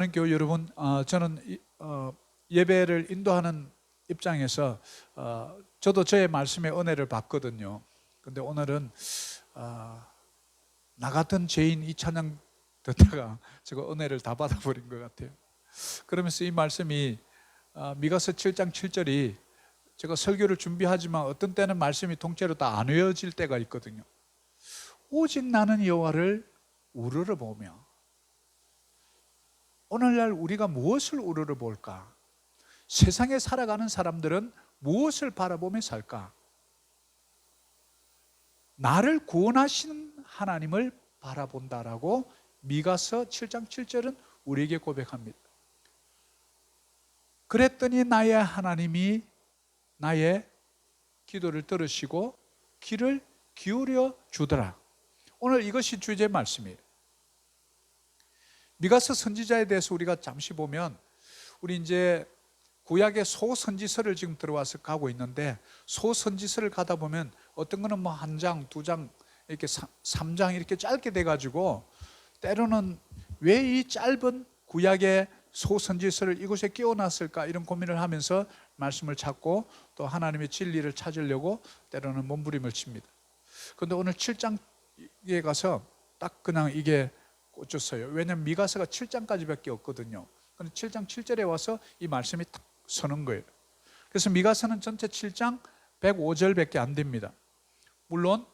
사랑하는 교회 여러분, 저는 예배를 인도하는 입장에서 저도 저의 말씀의 은혜를 받거든요. 근데 오늘은 나 같은 죄인 이 찬양 듣다가 제가 은혜를 다 받아버린 것 같아요. 그러면서 이 말씀이 미가서 7장 7절이 제가 설교를 준비하지만 어떤 때는 말씀이 통째로 다 안 외워질 때가 있거든요. 오직 나는 여호와를 우러러 보며. 오늘날 우리가 무엇을 우러러 볼까? 세상에 살아가는 사람들은 무엇을 바라보며 살까? 나를 구원하시는 하나님을 바라본다라고 미가서 7장 7절은 우리에게 고백합니다. 그랬더니 나의 하나님이 나의 기도를 들으시고 귀를 기울여 주더라. 오늘 이것이 주제의 말씀이에요. 미가서 선지자에 대해서 우리가 잠시 보면, 우리 이제 구약의 소선지서를 지금 들어와서 가고 있는데, 소선지서를 가다 보면 어떤 거는 뭐 한 장, 두 장, 이렇게 3장 이렇게 짧게 돼가지고, 때로는 왜 이 짧은 구약의 소선지서를 이곳에 끼워놨을까 이런 고민을 하면서 말씀을 찾고 또 하나님의 진리를 찾으려고 때로는 몸부림을 칩니다. 그런데 오늘 7장에 가서 딱 그냥 이게 꽂혔어요. 왜냐하면 미가서가 7장까지밖에 없거든요. 그런데 7장 7절에 와서 이 말씀이 딱 서는 거예요. 그래서 미가서는 전체 7장 105절밖에 안 됩니다. 물론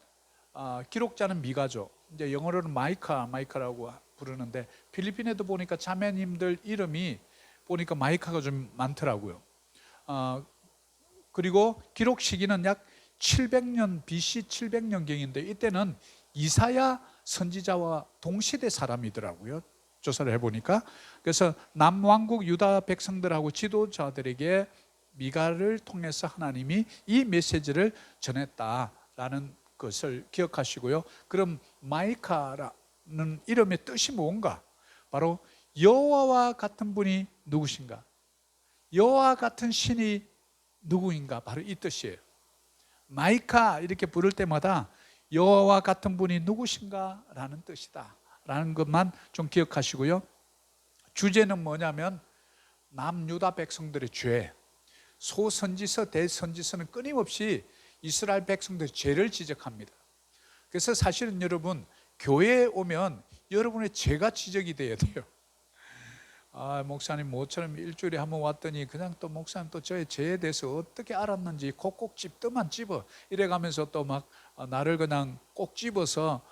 기록자는 미가죠. 이제 영어로는 마이카라고 부르는데, 필리핀에도 보니까 자매님들 이름이 보니까 마이카가 좀 많더라고요. 그리고 기록 시기는 약 700년 BC 700년경인데 이때는 이사야 선지자와 동시대 사람이더라고요. 조사를 해보니까. 그래서 남왕국 유다 백성들하고 지도자들에게 미가를 통해서 하나님이 이 메시지를 전했다라는 것을 기억하시고요. 그럼 마이카라는 이름의 뜻이 뭔가? 바로 여호와와 같은 분이 누구신가? 여호와 같은 신이 누구인가? 바로 이 뜻이에요. 마이카 이렇게 부를 때마다 여호와 같은 분이 누구신가? 라는 뜻이다 라는 것만 좀 기억하시고요. 주제는 뭐냐면 남유다 백성들의 죄. 소선지서, 대선지서는 끊임없이 이스라엘 백성들의 죄를 지적합니다. 그래서 사실은 여러분, 교회에 오면 여러분의 죄가 지적이 돼야 돼요. 목사님 모처럼 일주일에 한번 왔더니 그냥 또 목사님 또 저의 죄에 대해서 어떻게 알았는지 콕콕 집더만 집어 이래가면서 또 막 나를 그냥 꼭 집어서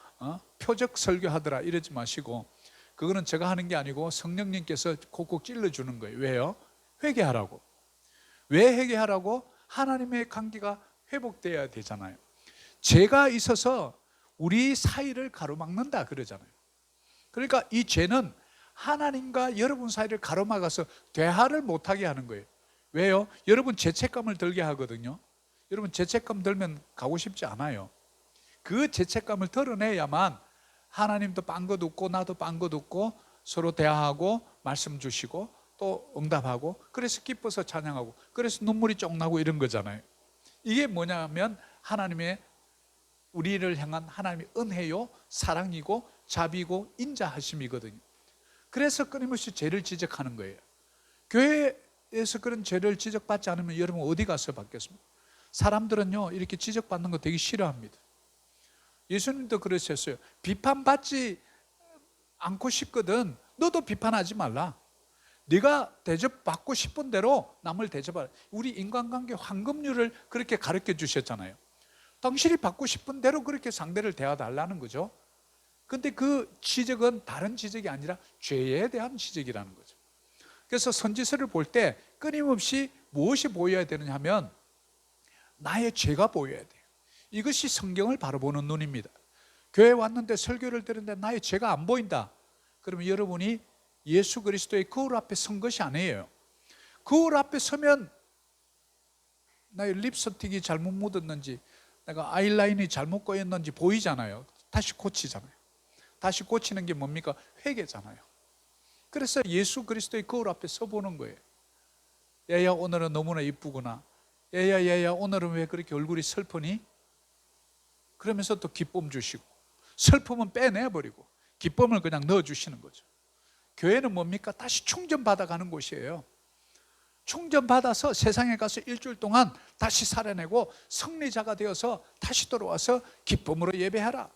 표적 설교하더라 이러지 마시고, 그거는 제가 하는 게 아니고 성령님께서 콕콕 찔러주는 거예요. 왜요? 회개하라고. 왜 회개하라고? 하나님의 관계가 회복돼야 되잖아요. 죄가 있어서 우리 사이를 가로막는다 그러잖아요. 그러니까 이 죄는 하나님과 여러분 사이를 가로막아서 대화를 못하게 하는 거예요. 왜요? 여러분 죄책감을 들게 하거든요. 여러분 죄책감 들면 가고 싶지 않아요. 그 죄책감을 덜어내야만 하나님도 빵긋 웃고 나도 빵긋 웃고 서로 대화하고 말씀 주시고 또 응답하고, 그래서 기뻐서 찬양하고, 그래서 눈물이 쪽 나고 이런 거잖아요. 이게 뭐냐면 하나님의, 우리를 향한 하나님의 은혜요, 사랑이고 자비고 인자하심이거든요. 그래서 끊임없이 죄를 지적하는 거예요. 교회에서 그런 죄를 지적받지 않으면 여러분 어디 가서 받겠습니까? 사람들은요 이렇게 지적받는 거 되게 싫어합니다. 예수님도 그러셨어요. 비판받지 않고 싶거든 너도 비판하지 말라. 네가 대접받고 싶은 대로 남을 대접하라. 우리 인간관계 황금률을 그렇게 가르쳐 주셨잖아요. 당신이 받고 싶은 대로 그렇게 상대를 대해달라는 거죠. 근데 그 지적은 다른 지적이 아니라 죄에 대한 지적이라는 거죠. 그래서 선지서를 볼 때 끊임없이 무엇이 보여야 되느냐 하면 나의 죄가 보여야 돼요. 이것이 성경을 바로 보는 눈입니다. 교회에 왔는데 설교를 들었는데 나의 죄가 안 보인다. 그러면 여러분이 예수 그리스도의 거울 앞에 선 것이 아니에요. 거울 앞에 서면 나의 립스틱이 잘못 묻었는지, 내가 아이라인이 잘못 꼬였는지 보이잖아요. 다시 고치잖아요. 다시 고치는 게 뭡니까? 회개잖아요. 그래서 예수 그리스도의 거울 앞에 서보는 거예요. 얘야 오늘은 너무나 이쁘구나. 얘야 오늘은 왜 그렇게 얼굴이 슬프니? 그러면서 또 기쁨 주시고, 슬픔은 빼내버리고 기쁨을 그냥 넣어주시는 거죠. 교회는 뭡니까? 다시 충전받아가는 곳이에요. 충전받아서 세상에 가서 일주일 동안 다시 살아내고 승리자가 되어서 다시 돌아와서 기쁨으로 예배하라.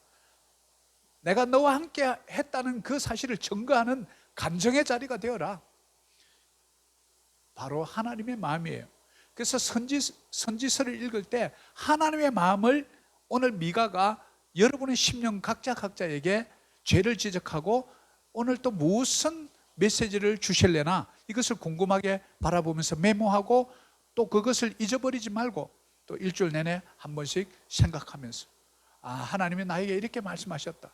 내가 너와 함께 했다는 그 사실을 증거하는 간증의 자리가 되어라. 바로 하나님의 마음이에요. 그래서 선지서를 읽을 때 하나님의 마음을 오늘 미가가 여러분의 심령 각자에게 죄를 지적하고 오늘 또 무슨 메시지를 주실래나 이것을 궁금하게 바라보면서 메모하고 또 그것을 잊어버리지 말고 또 일주일 내내 한 번씩 생각하면서 하나님이 나에게 이렇게 말씀하셨다.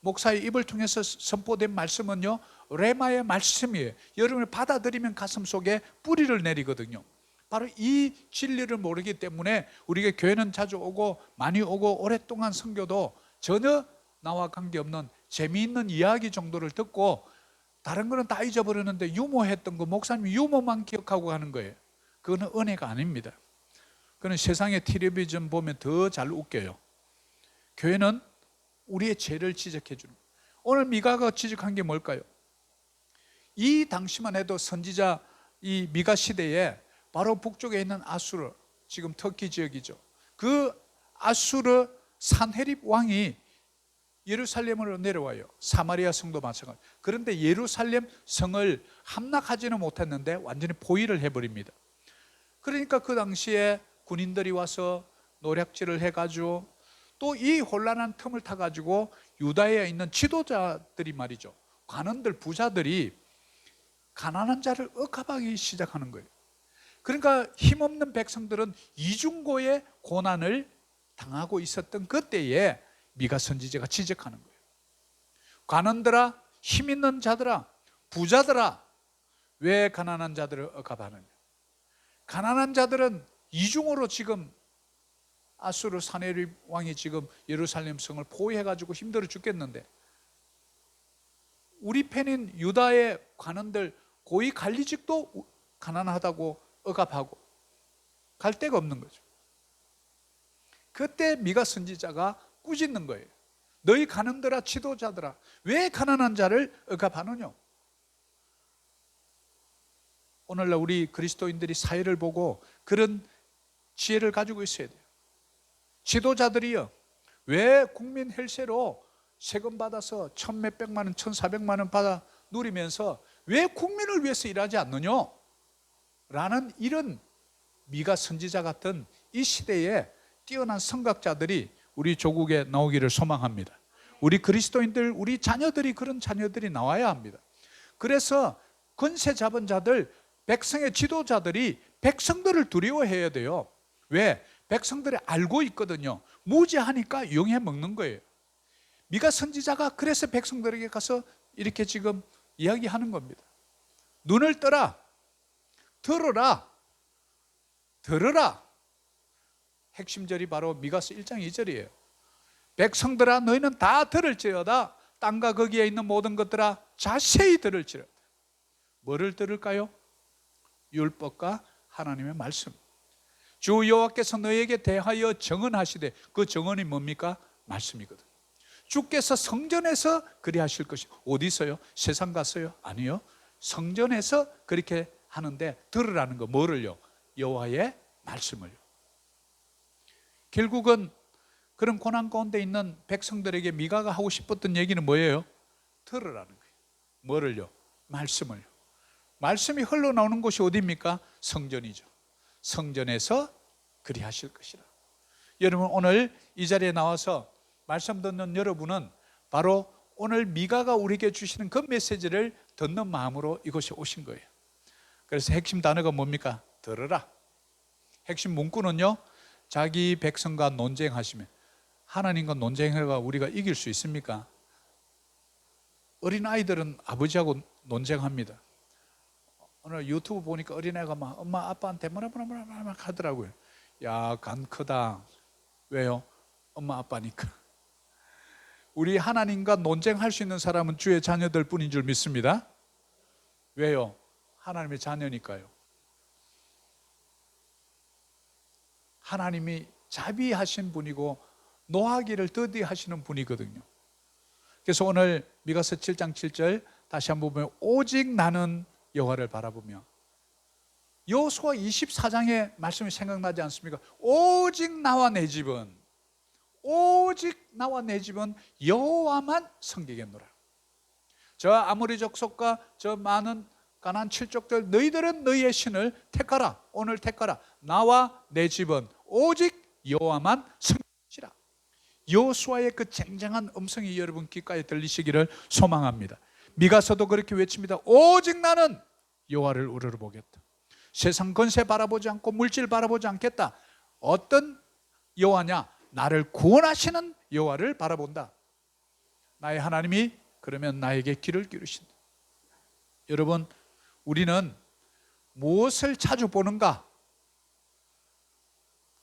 목사의 입을 통해서 선포된 말씀은요, 레마의 말씀이에요. 여러분이 받아들이면 가슴 속에 뿌리를 내리거든요. 바로 이 진리를 모르기 때문에 우리가 교회는 자주 오고 많이 오고 오랫동안 선교도 전혀 나와 관계없는 재미있는 이야기 정도를 듣고 다른 거는 다 잊어버렸는데 유머했던 거 목사님이 유머만 기억하고 가는 거예요. 그거는 은혜가 아닙니다. 그거는 세상의 텔레비전 보면 더 잘 웃겨요. 교회는 우리의 죄를 지적해 주는 거예요. 오늘 미가가 지적한 게 뭘까요? 이 당시만 해도 선지자 이 미가 시대에 바로 북쪽에 있는 아수르, 지금 터키 지역이죠. 그 아수르 산헤립 왕이 예루살렘으로 내려와요. 사마리아 성도 마찬가지. 그런데 예루살렘 성을 함락하지는 못했는데 완전히 포위를 해버립니다. 그러니까 그 당시에 군인들이 와서 노략질을 해가지고 또 이 혼란한 틈을 타가지고 유다에 있는 지도자들이 말이죠, 관원들, 부자들이 가난한 자를 억압하기 시작하는 거예요. 그러니까 힘없는 백성들은 이중고의 고난을 당하고 있었던 그때에 미가 선지자가 지적하는 거예요. 관원들아, 힘 있는 자들아, 부자들아, 왜 가난한 자들을 억압하느냐? 가난한 자들은 이중으로 지금 아수르 산헤립 왕이 지금 예루살렘 성을 포위해가지고 힘들어 죽겠는데 우리 편인 유다의 관원들, 고위 관리직도 가난하다고 억압하고 갈 데가 없는 거죠. 그때 미가 선지자가 꾸짖는 거예요. 너희 관원들아, 지도자들아, 왜 가난한 자를 억압하느냐? 오늘날 우리 그리스도인들이 사회를 보고 그런 지혜를 가지고 있어야 돼요. 지도자들이요, 왜 국민 헬세로 세금 받아서 1,000몇백만 원, 1,400만 원 받아 누리면서 왜 국민을 위해서 일하지 않느냐? 라는 이런 미가 선지자 같은 이 시대에 뛰어난 선각자들이 우리 조국에 나오기를 소망합니다. 우리 그리스도인들, 우리 자녀들이, 그런 자녀들이 나와야 합니다. 그래서 권세 잡은 자들, 백성의 지도자들이 백성들을 두려워해야 돼요. 왜? 백성들이 알고 있거든요. 무지하니까 용해 먹는 거예요. 미가 선지자가 그래서 백성들에게 가서 이렇게 지금 이야기하는 겁니다. 눈을 떠라, 들어라, 들으라. 핵심절이 바로 미가서 1장 2절이에요. 백성들아, 너희는 다 들을지어다. 땅과 거기에 있는 모든 것들아, 자세히 들을지어다. 뭐를 들을까요? 율법과 하나님의 말씀. 주 여호와께서 너희에게 대하여 정언하시되, 그 정언이 뭡니까? 말씀이거든. 주께서 성전에서 그리하실 것이, 어디서요? 세상 가서요? 아니요, 성전에서 그렇게 하는데 들으라는 거, 뭐를요? 여호와의 말씀을요. 결국은 그런 고난 가운데 있는 백성들에게 미가가 하고 싶었던 얘기는 뭐예요? 들으라는 거예요. 뭐를요? 말씀을요. 말씀이 흘러나오는 곳이 어디입니까? 성전이죠. 성전에서 그리하실 것이라. 여러분, 오늘 이 자리에 나와서 말씀 듣는 여러분은 바로 오늘 미가가 우리에게 주시는 그 메시지를 듣는 마음으로 이곳에 오신 거예요. 그래서 핵심 단어가 뭡니까? 들으라. 핵심 문구는요, 자기 백성과 논쟁하시면. 하나님과 논쟁해가 우리가 이길 수 있습니까? 어린아이들은 아버지하고 논쟁합니다. 오늘 유튜브 보니까 어린애가 막 엄마 아빠한테 뭐라 하더라고요. 야, 간 크다. 왜요? 엄마 아빠니까. 우리 하나님과 논쟁할 수 있는 사람은 주의 자녀들 뿐인 줄 믿습니다. 왜요? 하나님의 자녀니까요. 하나님이 자비하신 분이고 노하기를 더디하시는 분이거든요. 그래서 오늘 미가서 7장 7절 다시 한번 보면 오직 나는 여호와를 바라보며, 여호수아 24장의 말씀이 생각나지 않습니까? 오직 나와 내 집은, 오직 나와 내 집은 여호와만 섬기겠노라. 저 아모리 족속과 저 많은 가나안 칠족들, 너희들은 너희의 신을 택하라. 오늘 택하라. 나와 내 집은 오직 여호와만 섬기시라. 여호수아의 그 쟁쟁한 음성이 여러분 귓가에 들리시기를 소망합니다. 미가서도 그렇게 외칩니다. 오직 나는 여호와를 우러러보겠다. 세상 권세 바라보지 않고 물질 바라보지 않겠다. 어떤 여호와냐? 나를 구원하시는 여호와를 바라본다. 나의 하나님이 그러면 나에게 길을 기르신다. 여러분, 우리는 무엇을 자주 보는가?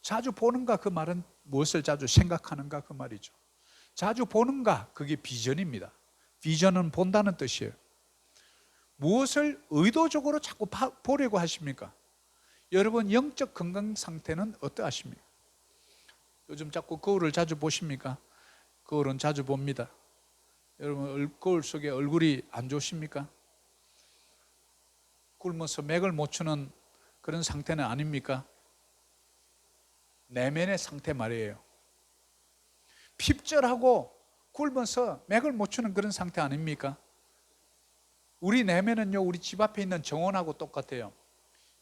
자주 보는가 그 말은 무엇을 자주 생각하는가 그 말이죠. 자주 보는가, 그게 비전입니다. 비전은 본다는 뜻이에요. 무엇을 의도적으로 자꾸 보려고 하십니까? 여러분 영적 건강 상태는 어떠하십니까? 요즘 자꾸 거울을 자주 보십니까? 거울은 자주 봅니다. 여러분 거울 속에 얼굴이 안 좋으십니까? 굶어서 맥을 못 추는 그런 상태는 아닙니까? 내면의 상태 말이에요. 핍절하고 굶어서 맥을 못 추는 그런 상태 아닙니까? 우리 내면은요, 우리 집 앞에 있는 정원하고 똑같아요.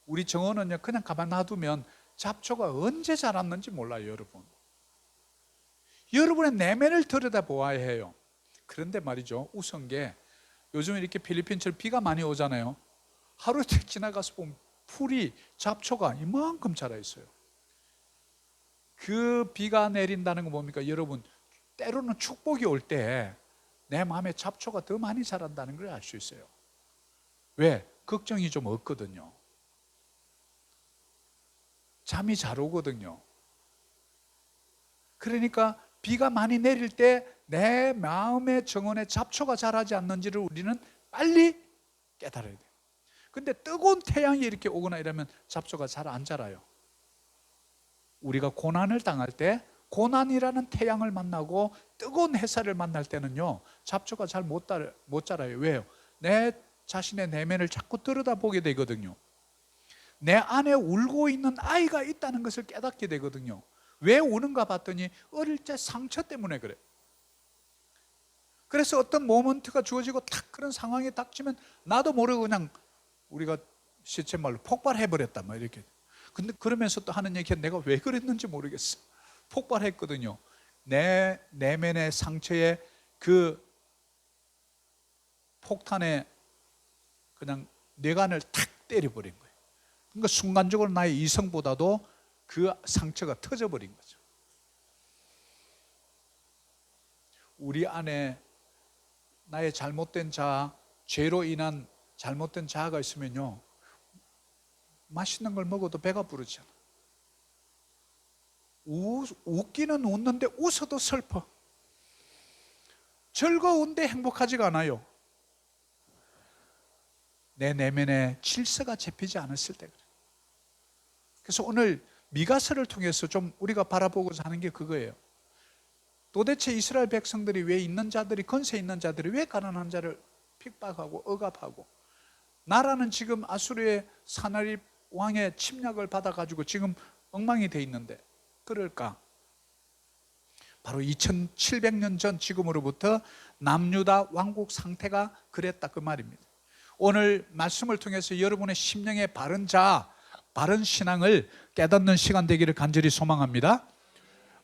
우리 정원은요, 그냥 가만 놔두면 잡초가 언제 자랐는지 몰라요, 여러분. 여러분의 내면을 들여다보아야 해요. 그런데 말이죠, 우스운 게 요즘 이렇게 필리핀처럼 비가 많이 오잖아요. 하루 이틀 지나가서 보면 풀이, 잡초가 이만큼 자라 있어요. 그 비가 내린다는 거 뭡니까? 여러분, 때로는 축복이 올 때 내 마음에 잡초가 더 많이 자란다는 걸 알 수 있어요. 왜? 걱정이 좀 없거든요. 잠이 잘 오거든요. 그러니까 비가 많이 내릴 때 내 마음의 정원에 잡초가 자라지 않는지를 우리는 빨리 깨달아야 돼요. 근데 뜨거운 태양이 이렇게 오거나 이러면 잡초가 잘 안 자라요. 우리가 고난을 당할 때, 고난이라는 태양을 만나고 뜨거운 햇살을 만날 때는요, 잡초가 잘 못 자라요. 왜요? 내 자신의 내면을 자꾸 들여다보게 되거든요. 내 안에 울고 있는 아이가 있다는 것을 깨닫게 되거든요. 왜 우는가 봤더니 어릴 때 상처 때문에 그래. 그래서 어떤 모먼트가 주어지고 탁 그런 상황이 닥치면 나도 모르고 그냥 우리가 시체말로 폭발해버렸다 뭐 이렇게. 근데 그러면서 또 하는 얘기가 내가 왜 그랬는지 모르겠어. 폭발했거든요. 내 내면의 상처에 그 폭탄에 그냥 뇌관을 탁 때려버린 거예요. 그러니까 순간적으로 나의 이성보다도 그 상처가 터져버린 거죠. 우리 안에 나의 잘못된 자아, 죄로 인한 잘못된 자아가 있으면요, 맛있는 걸 먹어도 배가 부르지 않아. 웃기는 웃는데 웃어도 슬퍼. 즐거운데 행복하지가 않아요. 내 내면에 질서가 잡히지 않았을 때 그래. 그래서 오늘 미가서를 통해서 좀 우리가 바라보고자 하는 게 그거예요. 도대체 이스라엘 백성들이 왜 있는 자들이, 권세 있는 자들이 왜 가난한 자를 핍박하고 억압하고, 나라는 지금 아수르의 사나립 왕의 침략을 받아가지고 지금 엉망이 돼 있는데 그럴까? 바로 2700년 전 지금으로부터 남유다 왕국 상태가 그랬다 그 말입니다. 오늘 말씀을 통해서 여러분의 심령의 바른 자아, 바른 신앙을 깨닫는 시간 되기를 간절히 소망합니다.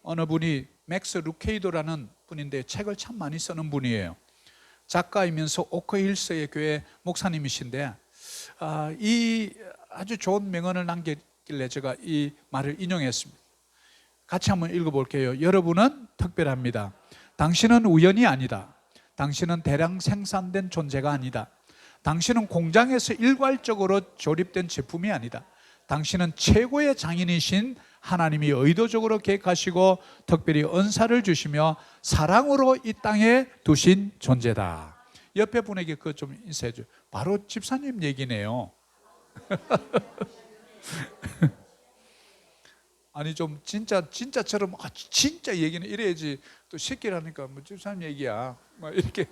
어느 분이 맥스 루케이도라는 분인데 책을 참 많이 쓰는 분이에요. 작가이면서 오크힐스의 교회 목사님이신데 이 아주 좋은 명언을 남겼길래 제가 이 말을 인용했습니다. 같이 한번 읽어볼게요. 여러분은 특별합니다. 당신은 우연이 아니다. 당신은 대량 생산된 존재가 아니다. 당신은 공장에서 일괄적으로 조립된 제품이 아니다. 당신은 최고의 장인이신 하나님이 의도적으로 계획하시고 특별히 은사를 주시며 사랑으로 이 땅에 두신 존재다. 옆에 분에게 그거 좀 인사해 줘요. 바로 집사님 얘기네요. 아니 좀 진짜처럼 진짜 얘기는 이래야지 또 시키라니까 뭐 집사님 얘기야 막 이렇게.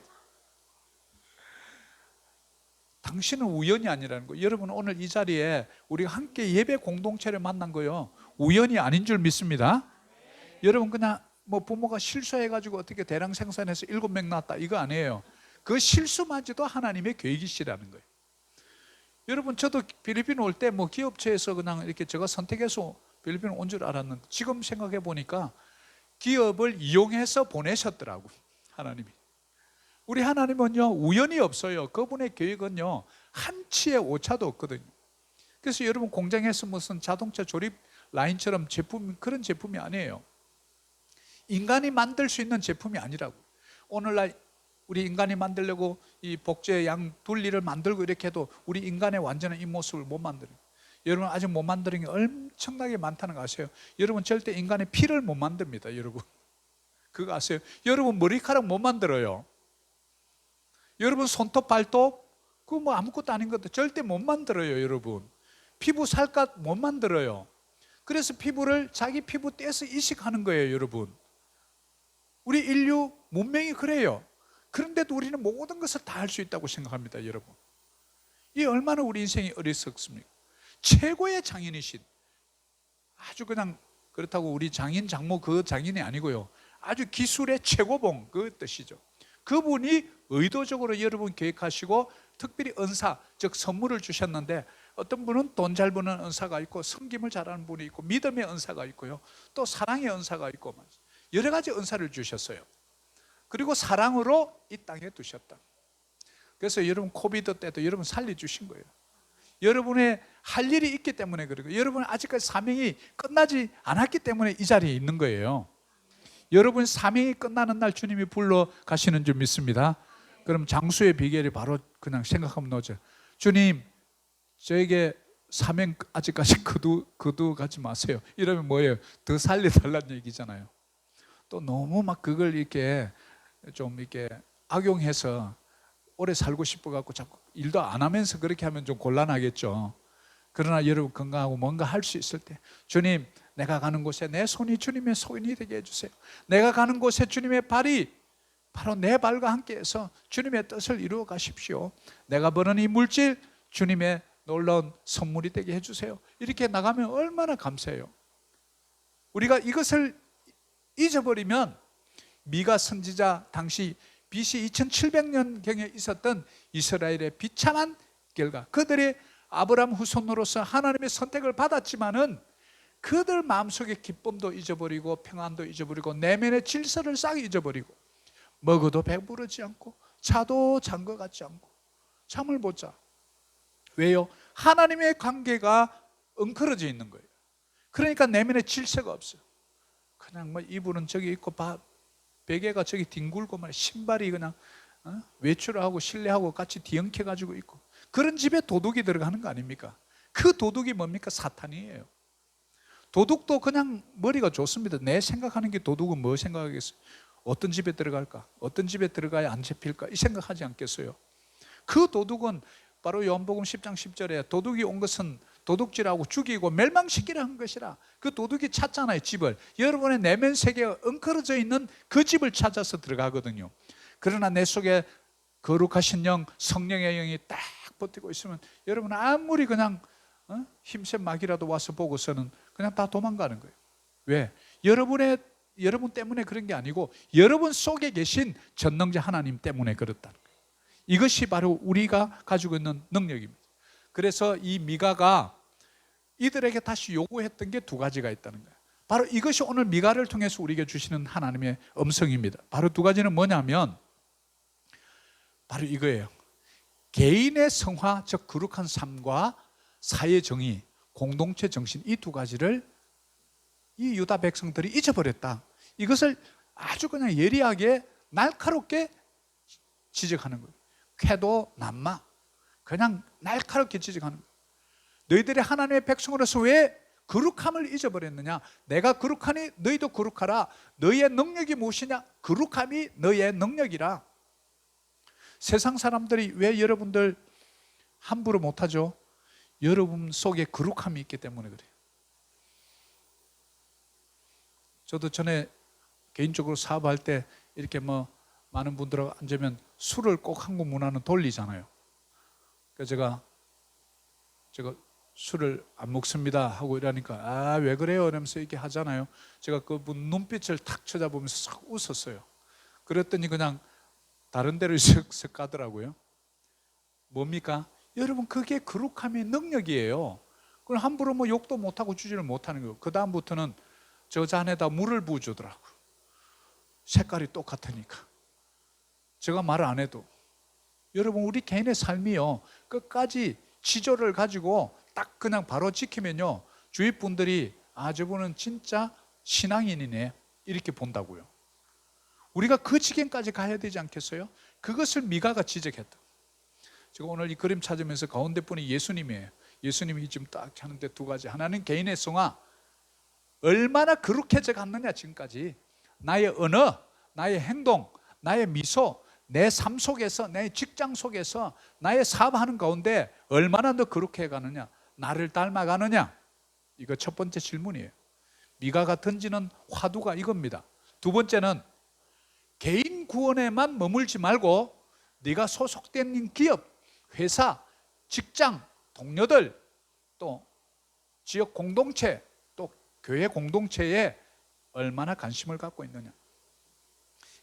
당신은 우연이 아니라는 거예요. 여러분 오늘 이 자리에 우리가 함께 예배 공동체를 만난 거요, 우연이 아닌 줄 믿습니다. 여러분 그냥 뭐 부모가 실수해가지고 어떻게 대량 생산해서 7명 낳았다 이거 아니에요. 그 실수마저도 하나님의 계획이시라는 거예요. 여러분 저도 필리핀 올 때 뭐 기업체에서 그냥 이렇게 제가 선택해서 필리핀 온 줄 알았는데 지금 생각해 보니까 기업을 이용해서 보내셨더라고요, 하나님이. 우리 하나님은요 우연이 없어요. 그분의 계획은요 한치의 오차도 없거든요. 그래서 여러분 공장에서 무슨 자동차 조립 라인처럼 제품, 그런 제품이 아니에요. 인간이 만들 수 있는 제품이 아니라고. 오늘날 우리 인간이 만들려고 이 복제 양 둘리를 만들고 이렇게 해도 우리 인간의 완전한 이 모습을 못 만들어요. 여러분 아직 못 만드는 게 엄청나게 많다는 거 아세요? 여러분 절대 인간의 피를 못 만듭니다. 여러분 그거 아세요? 여러분 머리카락 못 만들어요. 여러분 손톱 발톱 그거 뭐 아무것도 아닌 것도 절대 못 만들어요. 여러분 피부 살갗 못 만들어요. 그래서 피부를 자기 피부 떼서 이식하는 거예요. 여러분 우리 인류 문명이 그래요. 그런데도 우리는 모든 것을 다 할 수 있다고 생각합니다. 여러분 이 얼마나 우리 인생이 어리석습니까? 최고의 장인이신, 아주 그냥 그렇다고 우리 장인 장모 그 장인이 아니고요, 아주 기술의 최고봉 그 뜻이죠. 그분이 의도적으로 여러분 계획하시고 특별히 은사, 즉 선물을 주셨는데 어떤 분은 돈 잘 버는 은사가 있고 섬김을 잘하는 분이 있고 믿음의 은사가 있고요, 또 사랑의 은사가 있고 여러 가지 은사를 주셨어요. 그리고 사랑으로 이 땅에 두셨다. 그래서 여러분 코비드 때도 여러분 살려주신 거예요. 여러분의 할 일이 있기 때문에 그리고 여러분은 아직까지 사명이 끝나지 않았기 때문에 이 자리에 있는 거예요. 여러분 사명이 끝나는 날 주님이 불러 가시는 줄 믿습니다. 그럼 장수의 비결이 바로 그냥 생각하면 나오죠. 주님 저에게 사명 아직까지 거두가지 마세요. 이러면 뭐예요? 더 살려달라는 얘기잖아요. 또 너무 막 그걸 이렇게 좀 이렇게 악용해서 오래 살고 싶어 갖고 자꾸 일도 안 하면서 그렇게 하면 좀 곤란하겠죠. 그러나 여러분 건강하고 뭔가 할 수 있을 때 주님 내가 가는 곳에 내 손이 주님의 손이 되게 해주세요. 내가 가는 곳에 주님의 발이 바로 내 발과 함께해서 주님의 뜻을 이루어 가십시오. 내가 버는 이 물질 주님의 놀라운 선물이 되게 해주세요. 이렇게 나가면 얼마나 감사해요. 우리가 이것을 잊어버리면 미가 선지자 당시 BC 2700년경에 있었던 이스라엘의 비참한 결과, 그들이 아브라함 후손으로서 하나님의 선택을 받았지만은 그들 마음속의 기쁨도 잊어버리고 평안도 잊어버리고 내면의 질서를 싹 잊어버리고 먹어도 배부르지 않고 자도 잔 것 같지 않고 잠을 못 자. 왜요? 하나님의 관계가 엉클어져 있는 거예요. 그러니까 내면의 질서가 없어요. 그냥 뭐 이불은 저기 있고 베개가 저기 뒹굴고 말 신발이 그냥 외출하고 실내하고 같이 뒤엉켜 가지고 있고, 그런 집에 도둑이 들어가는 거 아닙니까? 그 도둑이 뭡니까? 사탄이에요. 도둑도 그냥 머리가 좋습니다. 내 생각하는 게 도둑은 뭐 생각하겠어요? 어떤 집에 들어갈까? 어떤 집에 들어가야 안 잡힐까? 이 생각하지 않겠어요? 그 도둑은 바로 요한복음 10장 10절에 도둑이 온 것은 도둑질하고 죽이고 멸망시키려 한 것이라. 그 도둑이 찾잖아요, 집을. 여러분의 내면 세계가 엉클어져 있는 그 집을 찾아서 들어가거든요. 그러나 내 속에 거룩하신 영, 성령의 영이 딱 버티고 있으면 여러분 아무리 그냥 힘센 마귀라도 와서 보고서는 그냥 다 도망가는 거예요. 왜? 여러분 때문에 그런 게 아니고 여러분 속에 계신 전능자 하나님 때문에 그렇다는 거예요. 이것이 바로 우리가 가지고 있는 능력입니다. 그래서 이 미가가 이들에게 다시 요구했던 게 두 가지가 있다는 거예요. 바로 이것이 오늘 미가를 통해서 우리에게 주시는 하나님의 음성입니다. 바로 두 가지는 뭐냐면 바로 이거예요. 개인의 성화, 즉 거룩한 삶과 사회 정의, 공동체 정신, 이 두 가지를 이 유다 백성들이 잊어버렸다. 이것을 아주 그냥 예리하게 날카롭게 지적하는 거예요. 쾌도 남마, 그냥 날카롭게 지적하는 거예요. 너희들이 하나님의 백성으로서 왜 거룩함을 잊어버렸느냐? 내가 거룩하니 너희도 거룩하라. 너희의 능력이 무엇이냐? 거룩함이 너희의 능력이라. 세상 사람들이 왜 여러분들 함부로 못하죠? 여러분 속에 거룩함이 있기 때문에 그래요. 저도 전에 개인적으로 사업할 때 이렇게 뭐 많은 분들하고 앉으면 술을 꼭 한국 문화는 돌리잖아요. 그래서 제가 술을 안 먹습니다 하고 이러니까 아, 왜 그래요? 이러면서 이렇게 하잖아요. 제가 그분 눈빛을 탁 쳐다보면서 싹 웃었어요. 그랬더니 그냥 다른 데를 쓱쓱 가더라고요. 뭡니까? 여러분, 그게 거룩함의 능력이에요. 그걸 함부로 뭐 욕도 못하고 주지를 못하는 거예요. 그 다음부터는 저 잔에다 물을 부어주더라고요. 색깔이 똑같으니까. 제가 말 안 해도. 여러분, 우리 개인의 삶이요, 끝까지 지조를 가지고 딱 그냥 바로 지키면요, 주위 분들이 아, 저분은 진짜 신앙인이네 이렇게 본다고요. 우리가 그 지경까지 가야 되지 않겠어요? 그것을 미가가 지적했다. 제가 오늘 이 그림 찾으면서 가운데 분이 예수님이에요. 예수님이 지금 딱 하는데 두 가지. 하나는 개인의 성화, 얼마나 거룩해져 갔느냐. 지금까지 나의 언어, 나의 행동, 나의 미소, 내 삶 속에서, 내 직장 속에서, 나의 사업하는 가운데 얼마나 더 거룩해 가느냐, 나를 닮아가느냐. 이거 첫 번째 질문이에요. 미가가 던지는 화두가 이겁니다. 두 번째는 개인 구원에만 머물지 말고 네가 소속된 기업, 회사, 직장, 동료들, 또 지역 공동체, 또 교회 공동체에 얼마나 관심을 갖고 있느냐.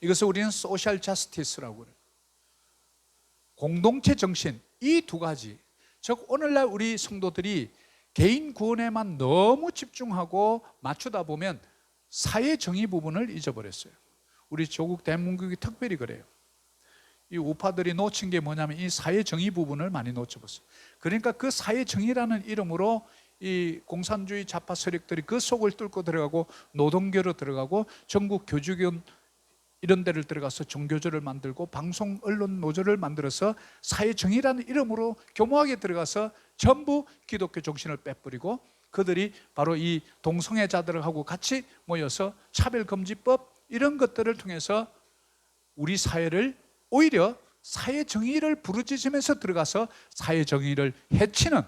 이것을 우리는 소셜 저스티스라고 그래요. 공동체 정신, 이 두 가지. 즉 오늘날 우리 성도들이 개인 구원에만 너무 집중하고 맞추다 보면 사회 정의 부분을 잊어버렸어요. 우리 조국 대한민국이 특별히 그래요. 이 우파들이 놓친 게 뭐냐면 이 사회 정의 부분을 많이 놓쳐버렸어요. 그러니까 그 사회 정의라는 이름으로 이 공산주의 좌파 세력들이 그 속을 뚫고 들어가고 노동계로 들어가고 전국 교주견 이런 데를 들어가서 종교조를 만들고 방송 언론 노조를 만들어서 사회 정의라는 이름으로 교모하게 들어가서 전부 기독교 정신을 빼버리고 그들이 바로 이 동성애자들하고 같이 모여서 차별금지법 이런 것들을 통해서 우리 사회를 오히려 사회 정의를 부르짖으면서 들어가서 사회 정의를 해치는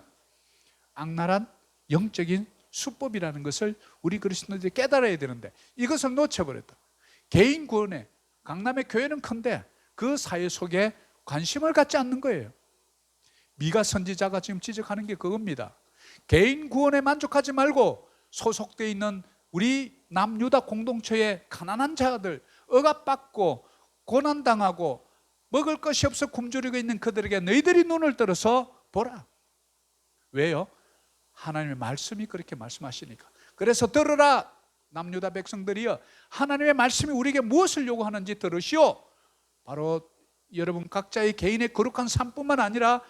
악랄한 영적인 수법이라는 것을 우리 그리스도인들이 깨달아야 되는데 이것을 놓쳐버렸다. 개인 구원에 강남의 교회는 큰데 그 사회 속에 관심을 갖지 않는 거예요. 미가 선지자가 지금 지적하는 게 그겁니다. 개인 구원에 만족하지 말고 소속되어 있는 우리 남유다 공동체의 가난한 자들, 억압받고 고난당하고 먹을 것이 없어 굶주리고 있는 그들에게 너희들이 눈을 들어서 보라. 왜요? 하나님의 말씀이 그렇게 말씀하시니까. 그래서 들으라 남유다 백성들이여, 하나님의 말씀이 우리에게 무엇을 요구하는지 들으시오. 바로 여러분 각자의 개인의 거룩한 삶뿐만 아니라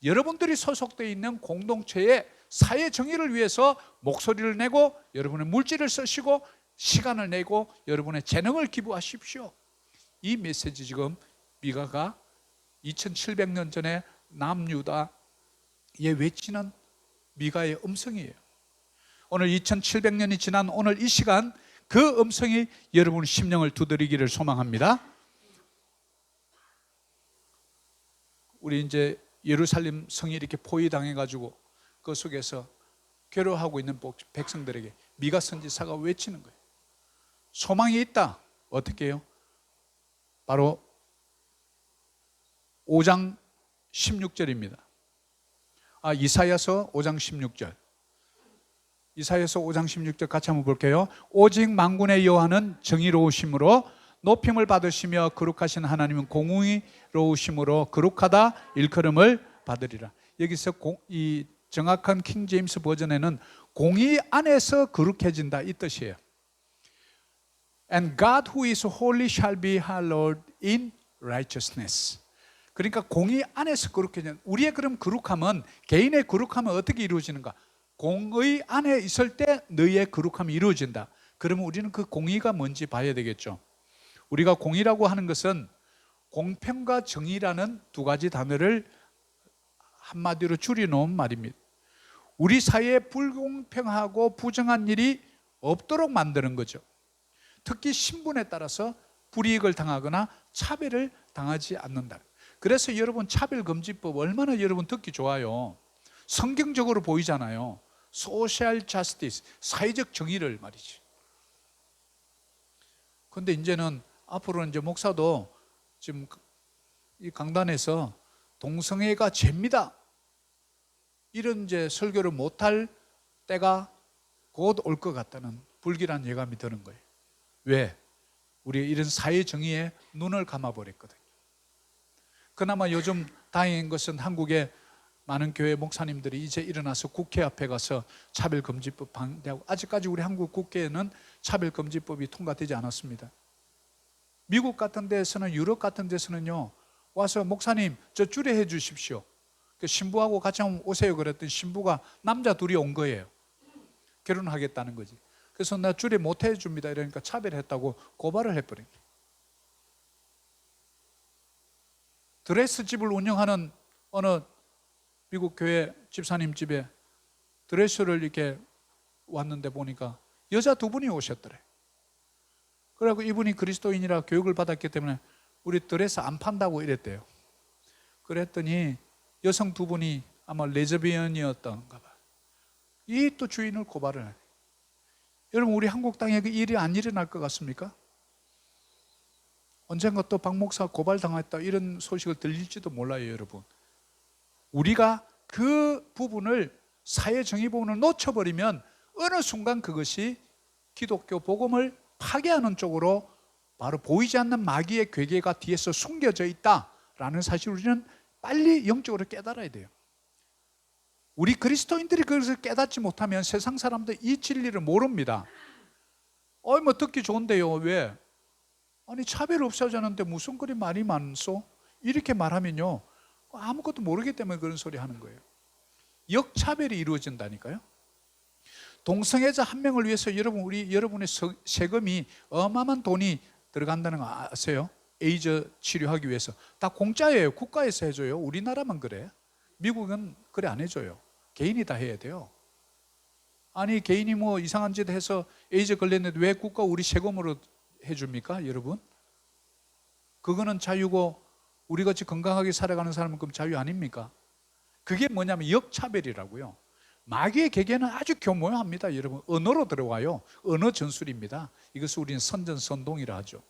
여러분들이 소속되어 있는 공동체의 사회 정의를 위해서 목소리를 내고 여러분의 물질을 쓰시고 시간을 내고 여러분의 재능을 기부하십시오. 이 메시지 지금 미가가 2700년 전에 남유다에 외치는 미가의 음성이에요. 오늘 2700년이 지난 오늘 이 시간 그 음성이 여러분 심령을 두드리기를 소망합니다. 우리 이제 예루살렘 성이 이렇게 포위당해가지고 그 속에서 괴로워하고 있는 백성들에게 미가 선지사가 외치는 거예요. 소망이 있다. 어떻게 해요? 바로 5장 16절입니다. 이사야서 5장 16절. 이사야서 5장 16절 같이 한번 볼게요. 오직 만군의 여호와는 정의로우심으로 높임을 받으시며 거룩하신 하나님은 공의로우심으로 거룩하다 일컬음을 받으리라. 여기서 이 정확한 킹 제임스 버전에는 공의 안에서 거룩해진다 이 뜻이에요. And God who is holy shall be hallowed in righteousness. 그러니까 공의 안에서 거룩해지는, 우리의 그럼 거룩함은, 개인의 거룩함은 어떻게 이루어지는가? 공의 안에 있을 때 너희의 거룩함이 이루어진다. 그러면 우리는 그 공의가 뭔지 봐야 되겠죠. 우리가 공의라고 하는 것은 공평과 정의라는 두 가지 단어를 한마디로 줄여놓은 말입니다. 우리 사회에 불공평하고 부정한 일이 없도록 만드는 거죠. 특히 신분에 따라서 불이익을 당하거나 차별을 당하지 않는다. 그래서 여러분 차별금지법 얼마나 여러분 듣기 좋아요. 성경적으로 보이잖아요. 소셜 저스티스, 사회적 정의를 말이지. 그런데 이제는 앞으로는 이제 목사도 지금 이 강단에서 동성애가 죄입니다, 이런 이제 설교를 못할 때가 곧 올 것 같다는 불길한 예감이 드는 거예요. 왜? 우리 이런 사회 정의에 눈을 감아버렸거든요. 그나마 요즘 다행인 것은 한국의 많은 교회 목사님들이 이제 일어나서 국회 앞에 가서 차별금지법 반대하고, 아직까지 우리 한국 국회에는 차별금지법이 통과되지 않았습니다. 미국 같은 데서는, 유럽 같은 데서는요, 와서 목사님 저 주례해 주십시오, 신부하고 같이 한번 오세요 그랬더니 신부가 남자 둘이 온 거예요. 결혼하겠다는 거지. 그래서 나 주례 못 해줍니다 이러니까 차별했다고 고발을 해버린 거예요. 드레스집을 운영하는 어느 미국 교회 집사님 집에 드레스를 이렇게 왔는데 보니까 여자 두 분이 오셨더래. 그래갖고 이분이 그리스도인이라 교육을 받았기 때문에 우리 드레스 안 판다고 이랬대요. 그랬더니 여성 두 분이 아마 레즈비언이었던가 봐. 이 또 주인을 고발을 해요. 여러분, 우리 한국 땅에 그 일이 안 일어날 것 같습니까? 언젠가 또 박 목사 고발당했다 이런 소식을 들릴지도 몰라요. 여러분, 우리가 그 부분을, 사회 정의 부분을 놓쳐버리면 어느 순간 그것이 기독교 복음을 파괴하는 쪽으로 바로 보이지 않는 마귀의 괴계가 뒤에서 숨겨져 있다라는 사실을 우리는 빨리 영적으로 깨달아야 돼요. 우리 그리스도인들이 그것을 깨닫지 못하면 세상 사람들 이 진리를 모릅니다. 뭐 듣기 좋은데요, 왜? 아니 차별 없어졌는데 무슨 그리 말이 많소? 이렇게 말하면요, 아무것도 모르기 때문에 그런 소리 하는 거예요. 역차별이 이루어진다니까요. 동성애자 한 명을 위해서 여러분의 세금이 어마어마한 돈이 들어간다는 거 아세요? 에이즈 치료하기 위해서 다 공짜예요. 국가에서 해줘요. 우리나라만 그래. 미국은 그래 안 해줘요. 개인이 다 해야 돼요. 아니 개인이 뭐 이상한 짓 해서 에이즈 걸렸는데 왜 국가 우리 세금으로 해줍니까? 여러분, 그거는 자유고 우리같이 건강하게 살아가는 사람은 그럼 자유 아닙니까? 그게 뭐냐면 역차별이라고요. 마귀의 계계는 아주 교묘합니다. 여러분, 언어로 들어와요. 언어 전술입니다. 이것을 우리는 선전선동이라 하죠.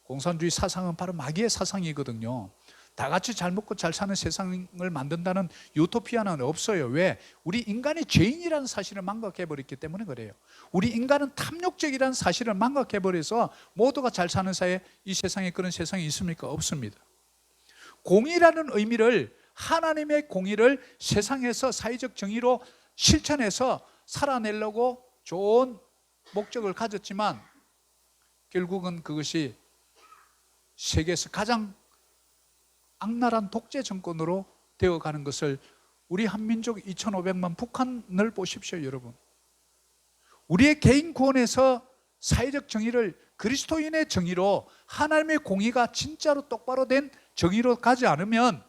공산주의 사상은 바로 마귀의 사상이거든요. 다 같이 잘 먹고 잘 사는 세상을 만든다는 유토피아는 없어요. 왜? 우리 인간이 죄인이라는 사실을 망각해버렸기 때문에 그래요. 우리 인간은 탐욕적이라는 사실을 망각해버려서 모두가 잘 사는 사이에 이 세상에 그런 세상이 있습니까? 없습니다. 공의라는 의미를, 하나님의 공의를 세상에서 사회적 정의로 실천해서 살아내려고 좋은 목적을 가졌지만 결국은 그것이 세계에서 가장 악랄한 독재 정권으로 되어가는 것을, 우리 한민족 2,500만 북한을 보십시오. 여러분, 우리의 개인 구원에서 사회적 정의를 그리스도인의 정의로, 하나님의 공의가 진짜로 똑바로 된 정의로 가지 않으면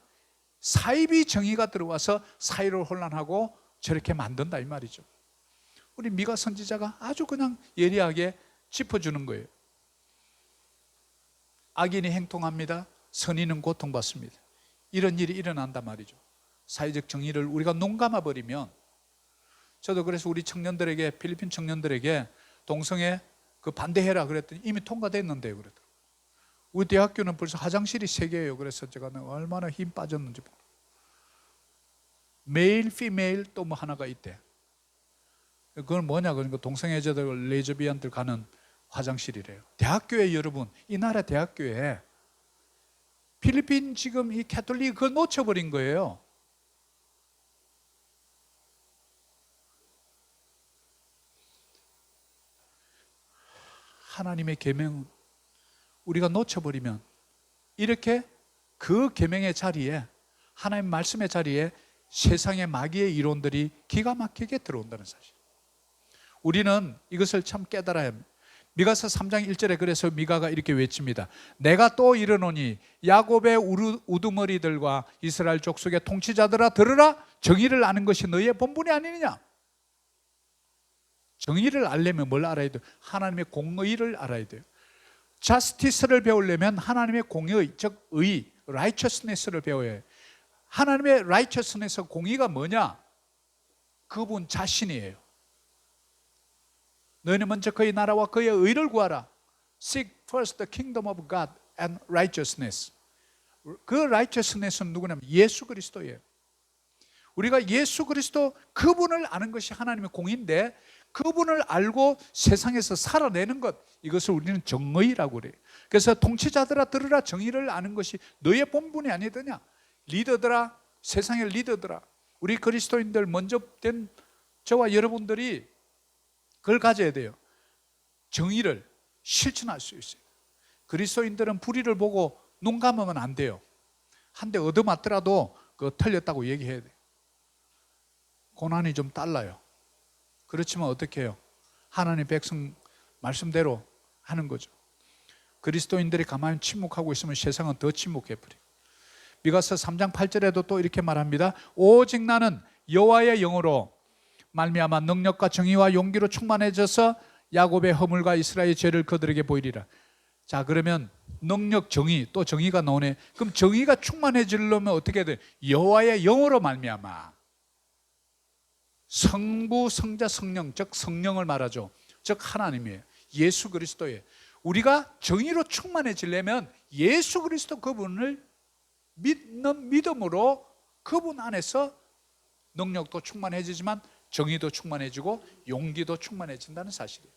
사이비 정의가 들어와서 사회를 혼란하고 저렇게 만든다 이 말이죠. 우리 미가 선지자가 아주 그냥 예리하게 짚어주는 거예요. 악인이 행통합니다. 선인은 고통받습니다. 이런 일이 일어난단 말이죠. 사회적 정의를 우리가 눈 감아버리면. 저도 그래서 우리 청년들에게, 필리핀 청년들에게 동성애 그 반대해라 그랬더니 이미 통과됐는데요 그러더라고요. 우리 대학교는 벌써 화장실이 3개예요. 그래서 제가 얼마나 힘 빠졌는지 모르겠어요. 메일, 피메일 또 뭐 하나가 있대. 그건 뭐냐, 그러니까 동성애자들, 레즈비언들 가는 화장실이래요. 대학교에, 여러분, 이 나라 대학교에 필리핀 지금 이 캐톨릭 그걸 놓쳐버린 거예요. 하나님의 계명 우리가 놓쳐버리면 이렇게 그 계명의 자리에, 하나님 말씀의 자리에 세상의 마귀의 이론들이 기가 막히게 들어온다는 사실. 우리는 이것을 참 깨달아야 합니다. 미가서 3장 1절에 그래서 미가가 이렇게 외칩니다. 내가 또 이르노니 야곱의 우두머리들과 이스라엘 족속의 통치자들아 들으라. 정의를 아는 것이 너희의 본분이 아니느냐. 정의를 알려면 뭘 알아야 돼요? 하나님의 공의를 알아야 돼요. 자스티스를 배우려면 하나님의 공의, 즉 의, righteousness를 배워야 해요. 하나님의 righteousness, 공의가 뭐냐? 그분 자신이에요. 너희는 먼저 그의 나라와 그의 의를 구하라. Seek first the kingdom of God and righteousness. 그 righteousness는 누구냐면 예수 그리스도예요. 우리가 예수 그리스도 그분을 아는 것이 하나님의 공인데, 그분을 알고 세상에서 살아내는 것, 이것을 우리는 정의라고 그래요. 그래서 통치자들아 들으라, 정의를 아는 것이 너의 본분이 아니더냐. 리더들아, 세상의 리더들아, 우리 그리스도인들 먼저 된 저와 여러분들이 그걸 가져야 돼요. 정의를 실천할 수 있어요. 그리스도인들은 불의를 보고 눈 감으면 안 돼요. 한 대 얻어맞더라도 그거 틀렸다고 얘기해야 돼요. 고난이 좀 달라요. 그렇지만 어떻게 해요? 하나님 백성 말씀대로 하는 거죠. 그리스도인들이 가만히 침묵하고 있으면 세상은 더 침묵해버려요. 미가서 3장 8절에도 또 이렇게 말합니다. 오직 나는 여호와의 영으로 말미암아 능력과 정의와 용기로 충만해져서 야곱의 허물과 이스라엘의 죄를 그들에게 보이리라. 자, 그러면 능력, 정의, 또 정의가 나오네. 그럼 정의가 충만해지려면 어떻게 해야 돼? 여호와의 영으로 말미암아. 성부, 성자, 성령, 즉 성령을 말하죠. 즉 하나님이에요. 예수 그리스도예요. 우리가 정의로 충만해지려면 예수 그리스도 그분을 믿는 믿음으로 그분 안에서 능력도 충만해지지만 정의도 충만해지고 용기도 충만해진다는 사실이에요.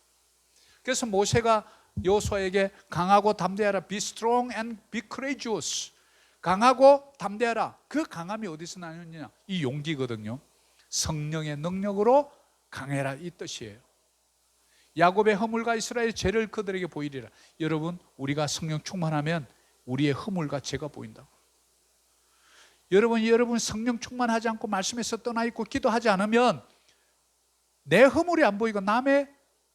그래서 모세가 여호수아에게 강하고 담대하라, be strong and be courageous. 강하고 담대하라. 그 강함이 어디서 나느냐? 이 용기거든요. 성령의 능력으로 강해라, 이 뜻이에요. 야곱의 허물과 이스라엘의 죄를 그들에게 보이리라. 여러분, 우리가 성령 충만하면 우리의 허물과 죄가 보인다고. 여러분 성령 충만하지 않고 말씀에서 떠나 있고 기도하지 않으면 내 허물이 안 보이고 남의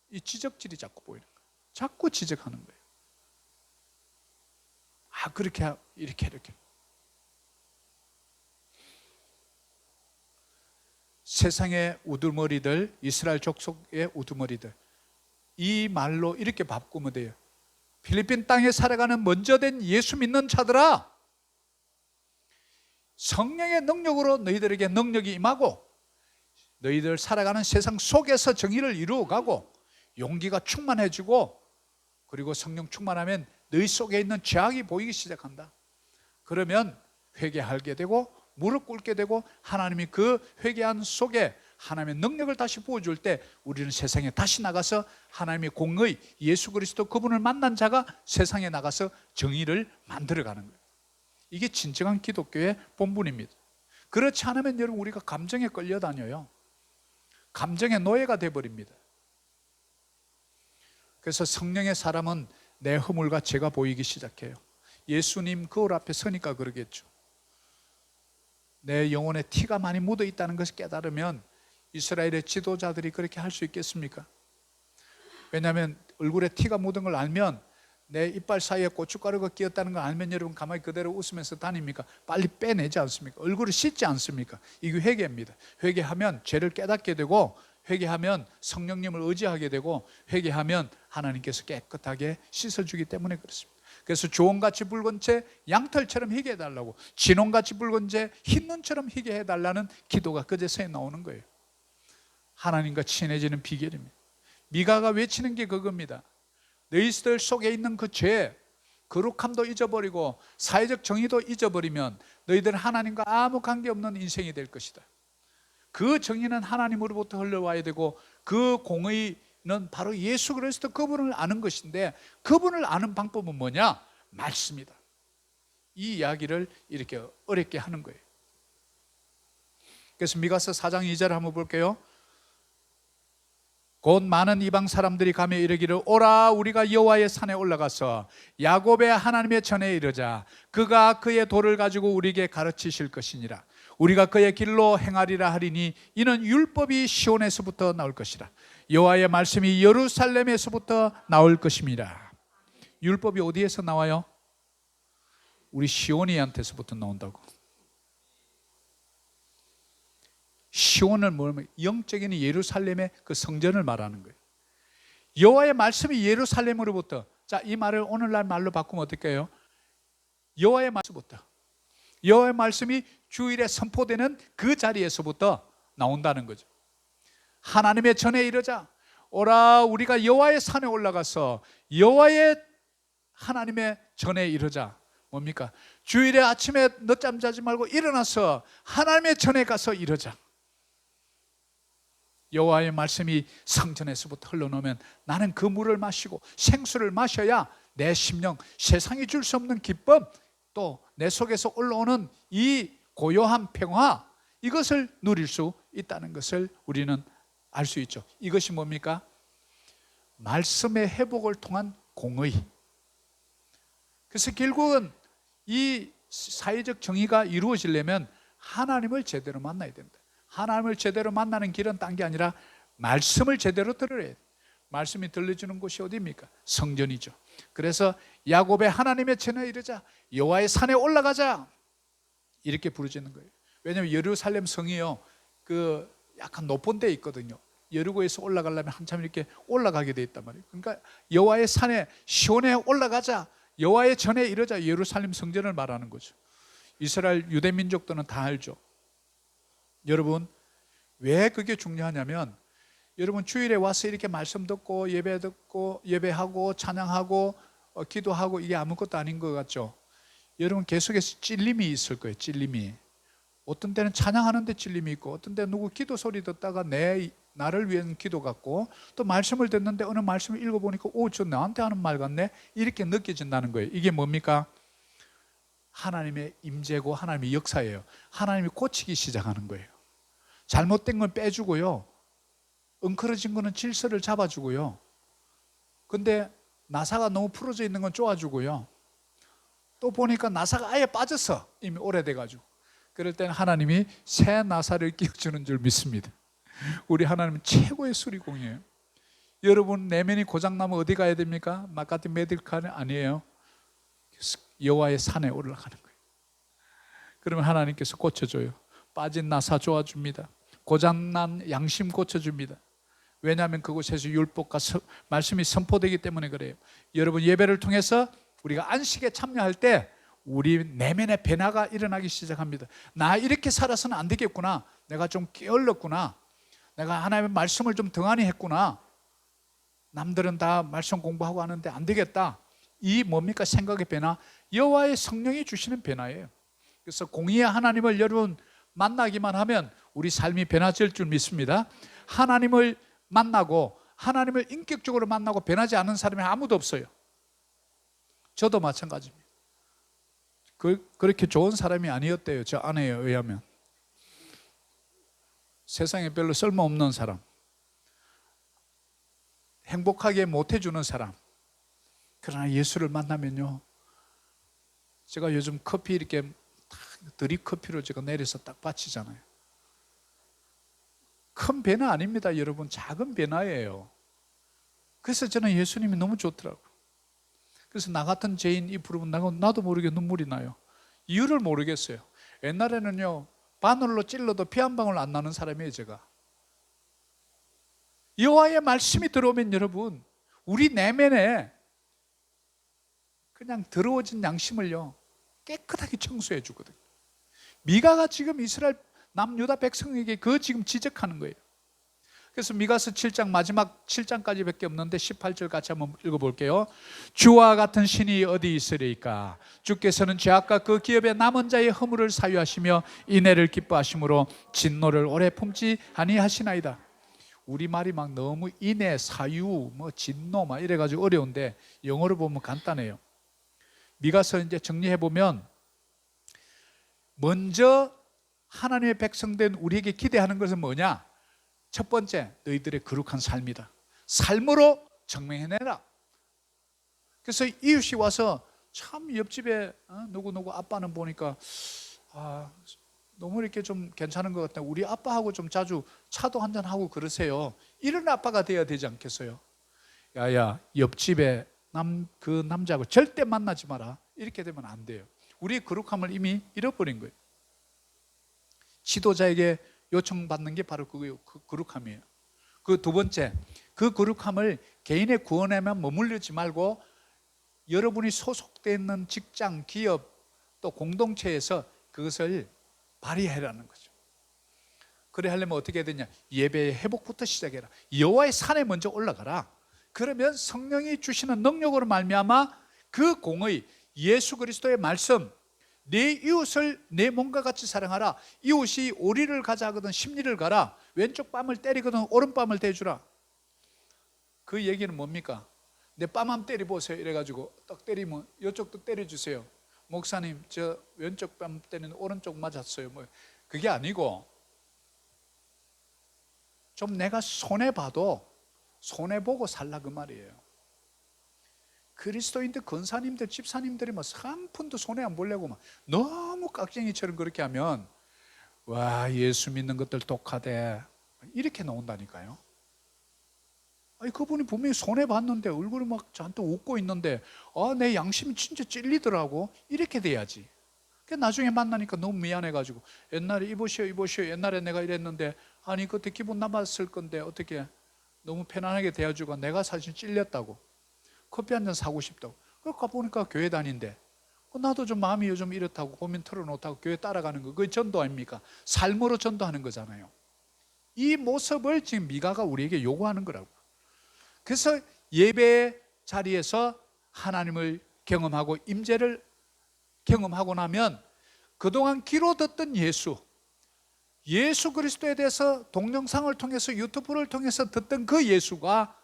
이 지적질이 자꾸 보이는 거예요. 자꾸 지적하는 거예요. 아, 그렇게 이렇게 세상의 우두머리들, 이스라엘 족속의 우두머리들, 이 말로 이렇게 바꾸면 돼요. 필리핀 땅에 살아가는 먼저 된 예수 믿는 자들아, 성령의 능력으로 너희들에게 능력이 임하고 너희들 살아가는 세상 속에서 정의를 이루어가고 용기가 충만해지고, 그리고 성령 충만하면 너희 속에 있는 죄악이 보이기 시작한다. 그러면 회개하게 되고 무릎 꿇게 되고, 하나님이 그 회개한 속에 하나님의 능력을 다시 부어줄 때 우리는 세상에 다시 나가서 하나님의 공의 예수 그리스도 그분을 만난 자가 세상에 나가서 정의를 만들어가는 거예요. 이게 진정한 기독교의 본분입니다. 그렇지 않으면 여러분, 우리가 감정에 끌려다녀요. 감정의 노예가 돼버립니다. 그래서 성령의 사람은 내 허물과 죄가 보이기 시작해요. 예수님 거울 앞에 서니까 그러겠죠. 내 영혼에 티가 많이 묻어 있다는 것을 깨달으면 이스라엘의 지도자들이 그렇게 할 수 있겠습니까? 왜냐하면 얼굴에 티가 묻은 걸 알면, 내 이빨 사이에 고춧가루가 끼었다는 걸 알면 여러분 가만히 그대로 웃으면서 다닙니까? 빨리 빼내지 않습니까? 얼굴을 씻지 않습니까? 이게 회개입니다. 회개하면 죄를 깨닫게 되고, 회개하면 성령님을 의지하게 되고, 회개하면 하나님께서 깨끗하게 씻어주기 때문에 그렇습니다. 그래서 주홍같이 붉은 채 양털처럼 희게 해달라고, 진홍같이 붉은 채 흰 눈처럼 희게 해달라는 기도가 그제서야 나오는 거예요. 하나님과 친해지는 비결입니다. 미가가 외치는 게 그겁니다. 너희들 속에 있는 그 죄, 거룩함도 잊어버리고 사회적 정의도 잊어버리면 너희들은 하나님과 아무 관계없는 인생이 될 것이다. 그 정의는 하나님으로부터 흘러와야 되고, 그 공의는 바로 예수 그리스도 그분을 아는 것인데, 그분을 아는 방법은 뭐냐? 말씀이다. 이 이야기를 이렇게 어렵게 하는 거예요. 그래서 미가서 4장 2절 한번 볼게요. 곧 많은 이방 사람들이 가며 이르기를, 오라, 우리가 여호와의 산에 올라가서 야곱의 하나님의 전에 이르자. 그가 그의 도를 가지고 우리에게 가르치실 것이니라. 우리가 그의 길로 행하리라 하리니 이는 율법이 시온에서부터 나올 것이라. 여호와의 말씀이 예루살렘에서부터 나올 것임이라. 율법이 어디에서 나와요? 우리 시온이한테서부터 나온다고. 시온을 뭐냐면 영적인 예루살렘의 그 성전을 말하는 거예요. 여호와의 말씀이 예루살렘으로부터, 자, 이 말을 오늘날 말로 바꾸면 어떻게 해요? 여호와의 말씀부터, 여호와의 말씀이 주일에 선포되는 그 자리에서부터 나온다는 거죠. 하나님의 전에 이르자. 오라, 우리가 여호와의 산에 올라가서 여호와의 하나님의 전에 이르자. 뭡니까? 주일에 아침에 늦잠 자지 말고 일어나서 하나님의 전에 가서 이러자. 여호와의 말씀이 성전에서부터 흘러나오면 나는 그 물을 마시고 생수를 마셔야 내 심령, 세상이 줄 수 없는 기쁨, 또 내 속에서 올라오는 이 고요한 평화, 이것을 누릴 수 있다는 것을 우리는 알 수 있죠. 이것이 뭡니까? 말씀의 회복을 통한 공의. 그래서 결국은 이 사회적 정의가 이루어지려면 하나님을 제대로 만나야 된다. 하나님을 제대로 만나는 길은 딴 게 아니라 말씀을 제대로 들어야 돼. 말씀이 들려주는 곳이 어디입니까? 성전이죠. 그래서 야곱의 하나님의 전에 이르자, 여호와의 산에 올라가자, 이렇게 부르짖는 거예요. 왜냐하면 예루살렘 성이요, 그 약간 높은 데 있거든요. 여리고에서 올라가려면 한참 이렇게 올라가게 돼 있단 말이에요. 그러니까 여호와의 산에 시온에 올라가자, 여호와의 전에 이르자, 예루살렘 성전을 말하는 거죠. 이스라엘 유대 민족들은 다 알죠. 여러분, 왜 그게 중요하냐면, 여러분 주일에 와서 이렇게 말씀 듣고 예배 듣고 예배하고 찬양하고 기도하고 이게 아무것도 아닌 것 같죠? 여러분 계속해서 찔림이 있을 거예요. 찔림이. 어떤 때는 찬양하는데 찔림이 있고, 어떤 때는 누구 기도 소리 듣다가 나를 위한 기도 같고, 또 말씀을 듣는데 어느 말씀을 읽어보니까 저 나한테 하는 말 같네, 이렇게 느껴진다는 거예요. 이게 뭡니까? 하나님의 임재고 하나님의 역사예요. 하나님이 고치기 시작하는 거예요. 잘못된 건 빼주고요, 엉클어진 거는 질서를 잡아주고요, 근데 나사가 너무 풀어져 있는 건 쪼아주고요, 또 보니까 나사가 아예 빠졌어, 이미 오래돼가지고. 그럴 때는 하나님이 새 나사를 끼워주는 줄 믿습니다. 우리 하나님은 최고의 수리공이에요. 여러분 내면이 고장나면 어디 가야 됩니까? 마카티 메디컬 아니에요. 여호와의 산에 올라가는 거예요. 그러면 하나님께서 고쳐줘요. 빠진 나사 좋아줍니다. 고장난 양심 고쳐줍니다. 왜냐하면 그곳에서 율법과 말씀이 선포되기 때문에 그래요. 여러분 예배를 통해서 우리가 안식에 참여할 때 우리 내면의 변화가 일어나기 시작합니다. 나 이렇게 살아서는 안 되겠구나, 내가 좀 게을렀구나, 내가 하나님의 말씀을 좀 등한히 했구나, 남들은 다 말씀 공부하고 하는데 안 되겠다, 이 뭡니까? 생각의 변화, 여호와의 성령이 주시는 변화예요. 그래서 공의의 하나님을 여러분 만나기만 하면 우리 삶이 변화될 줄 믿습니다. 하나님을 만나고 하나님을 인격적으로 만나고 변하지 않은 사람이 아무도 없어요. 저도 마찬가지입니다. 그렇게 좋은 사람이 아니었대요. 저 아내에 의하면. 세상에 별로 쓸모없는 사람, 행복하게 못해주는 사람. 그러나 예수를 만나면요, 제가 요즘 커피 이렇게 드립 커피로 제가 내려서 딱 바치잖아요. 큰 변화 아닙니다, 여러분. 작은 변화예요. 그래서 저는 예수님이 너무 좋더라고요. 그래서 나 같은 죄인 이 부르면 나도 모르게 눈물이 나요. 이유를 모르겠어요. 옛날에는요, 바늘로 찔러도 피 한 방울 안 나는 사람이에요, 제가. 여호와의 말씀이 들어오면 여러분, 우리 내면에 그냥 더러워진 양심을요 깨끗하게 청소해 주거든요. 미가가 지금 이스라엘 남유다 백성에게 그 지금 지적하는 거예요. 그래서 미가서 7장 마지막 7장까지 밖에 없는데 18절 같이 한번 읽어볼게요. 주와 같은 신이 어디 있으리까? 주께서는 죄악과 그 기업의 남은 자의 허물을 사유하시며 인애를 기뻐하심으로 진노를 오래 품지 아니하시나이다. 우리말이 막 너무 인애, 사유, 진노 막 이래가지고 어려운데 영어로 보면 간단해요. 미가서 이제 정리해보면, 먼저 하나님의 백성된 우리에게 기대하는 것은 뭐냐? 첫 번째, 너희들의 거룩한 삶이다. 삶으로 증명해내라. 그래서 이웃이 와서 참 옆집에 누구 아빠는 보니까 너무 이렇게 좀 괜찮은 것 같다, 우리 아빠하고 좀 자주 차도 한잔하고 그러세요. 이런 아빠가 돼야 되지 않겠어요? 야야, 옆집에 그 남자하고 절대 만나지 마라. 이렇게 되면 안 돼요. 우리의 거룩함을 이미 잃어버린 거예요. 지도자에게 요청받는 게 바로 그거예요. 그 거룩함이에요. 그 두 번째, 그 거룩함을 개인의 구원에만 머물르지 말고 여러분이 소속되어 있는 직장, 기업, 또 공동체에서 그것을 발휘하라는 거죠. 그래 하려면 어떻게 해야 되냐? 예배의 회복부터 시작해라. 여호와의 산에 먼저 올라가라. 그러면 성령이 주시는 능력으로 말미암아 그 공의, 예수 그리스도의 말씀, 내 이웃을 내 몸과 같이 사랑하라. 이웃이 오리를 가자 하거든 십리를 가라. 왼쪽 뺨을 때리거든 오른뺨을 대주라. 그 얘기는 뭡니까? 내 뺨 한번 때려보세요 이래가지고 딱 때리면 이쪽도 때려주세요. 목사님 저 왼쪽 뺨 때리는 오른쪽 맞았어요. 뭐 그게 아니고 좀 내가 손해봐도 손해보고 살라 그 말이에요. 그리스도인들, 권사님들, 집사님들이 뭐 한 푼도 손해 안 보려고 막 너무 깍쟁이처럼 그렇게 하면 와 예수 믿는 것들 독하대 이렇게 나온다니까요. 아니 그분이 분명히 손해봤는데 얼굴이 막 잔뜩 웃고 있는데 내 양심이 진짜 찔리더라고 이렇게 돼야지. 나중에 만나니까 너무 미안해가지고 옛날에 이보시오 옛날에 내가 이랬는데 아니 그때 기분 나빴을 건데 어떻게 너무 편안하게 대해주고 내가 사실 찔렸다고 커피 한 잔 사고 싶다고 그러니까 보니까 교회 다닌대. 나도 좀 마음이 요즘 이렇다고 고민 털어놓다고 교회 따라가는 거 그게 전도 아닙니까? 삶으로 전도하는 거잖아요. 이 모습을 지금 미가가 우리에게 요구하는 거라고. 그래서 예배 자리에서 하나님을 경험하고 임재를 경험하고 나면 그동안 귀로 듣던 예수 그리스도에 대해서 동영상을 통해서 유튜브를 통해서 듣던 그 예수가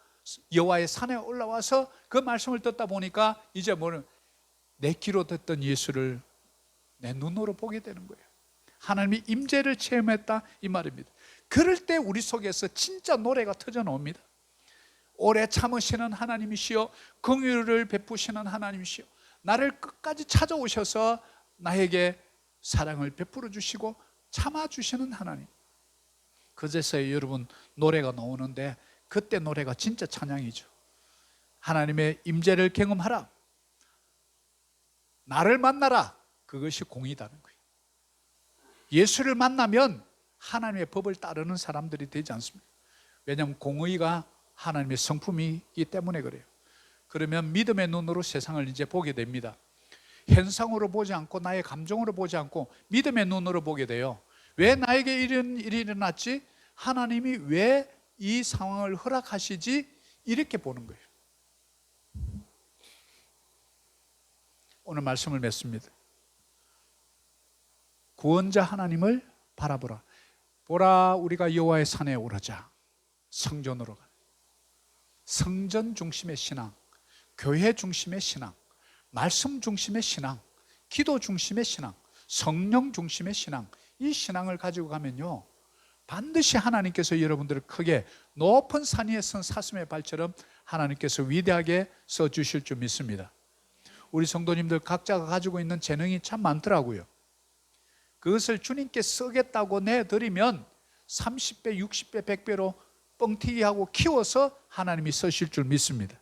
여호와의 산에 올라와서 그 말씀을 듣다 보니까 이제 뭐는 내 귀로 듣던 예수를 내 눈으로 보게 되는 거예요. 하나님의 임재를 체험했다 이 말입니다. 그럴 때 우리 속에서 진짜 노래가 터져 나옵니다. 오래 참으시는 하나님이시여 긍휼을 베푸시는 하나님이시여 나를 끝까지 찾아오셔서 나에게 사랑을 베풀어 주시고 참아 주시는 하나님. 그제서야 여러분 노래가 나오는데 그때 노래가 진짜 찬양이죠. 하나님의 임재를 경험하라. 나를 만나라. 그것이 공의다는 거예요. 예수를 만나면 하나님의 법을 따르는 사람들이 되지 않습니다. 왜냐하면 공의가 하나님의 성품이기 때문에 그래요. 그러면 믿음의 눈으로 세상을 이제 보게 됩니다. 현상으로 보지 않고 나의 감정으로 보지 않고 믿음의 눈으로 보게 돼요. 왜 나에게 이런 일이 일어났지? 하나님이 왜 이 상황을 허락하시지? 이렇게 보는 거예요. 오늘 말씀을 맺습니다. 구원자 하나님을 바라보라. 보라 우리가 여호와의 산에 오르자. 성전으로 가. 성전 중심의 신앙, 교회 중심의 신앙, 말씀 중심의 신앙, 기도 중심의 신앙, 성령 중심의 신앙, 이 신앙을 가지고 가면요 반드시 하나님께서 여러분들을 크게 높은 산 위에 선 사슴의 발처럼 하나님께서 위대하게 써주실 줄 믿습니다. 우리 성도님들 각자가 가지고 있는 재능이 참 많더라고요. 그것을 주님께 쓰겠다고 내드리면 30배, 60배, 100배로 뻥튀기 하고 키워서 하나님이 쓰실 줄 믿습니다.